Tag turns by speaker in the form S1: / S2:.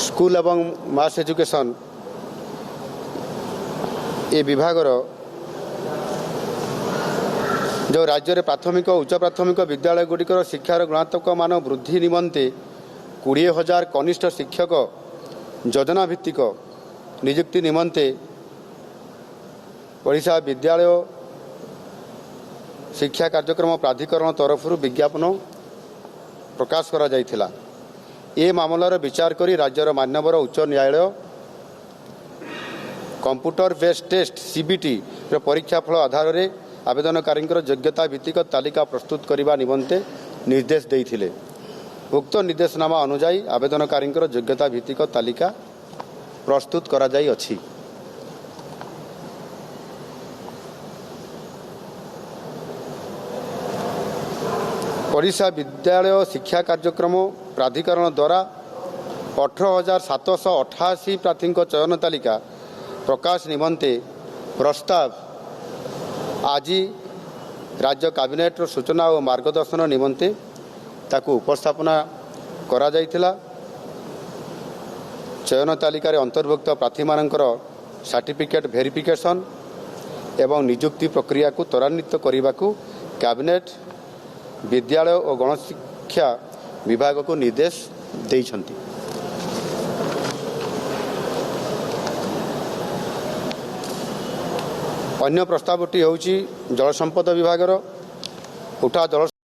S1: School एवं मास education ये विभागर जो राज्य में प्राथमिक और उच्च प्राथमिक विद्यालय गुड़िकर शिक्षार गुणात्मक मान वृद्धि निमंते 20,000 कनिष्ठ शिक्षक योजना भित्तिक नियुक्ति निमंते ओडिशा विद्यालय शिक्षा कार्यक्रम प्राधिकरण तरफ विज्ञापन प्रकाश करा जायथिला। ए मामलार विचार करी राज्यर मान्यवर उच्च न्यायालय कंप्यूटर बेस्ड टेस्ट सीबीटी परीक्षा फल आधार में आवेदनकारी योग्यता भित्तिक तालिका प्रस्तुत करने निमंते निर्देश देइथिले। उक्त निर्देशनामा अनुजाई आवेदनकारी योग्यता भित्तिक तालिका प्रस्तुत करा जाई अछि। ओडिशा विद्यालय शिक्षा कार्यक्रम प्राधिकरण द्वारा 18,788 प्रार्थी चयन तालिका प्रकाश निमंते प्रस्ताव आज राज्य कैबिनेट सूचना और मार्गदर्शन निमंते ताकू उपस्थापना करा जायथिला। चयन तालिका अंतर्भुक्त प्रार्थी मानकर सर्टिफिकेट वेरिफिकेशन एवं नियुक्ति प्रक्रिया को त्वरान्वित करने को कैबिनेट विद्यालय और गणशिक्षा विभाग को निर्देश देइछंती। अन्य प्रस्तावटी होउची जल संपद विभागर उठा जल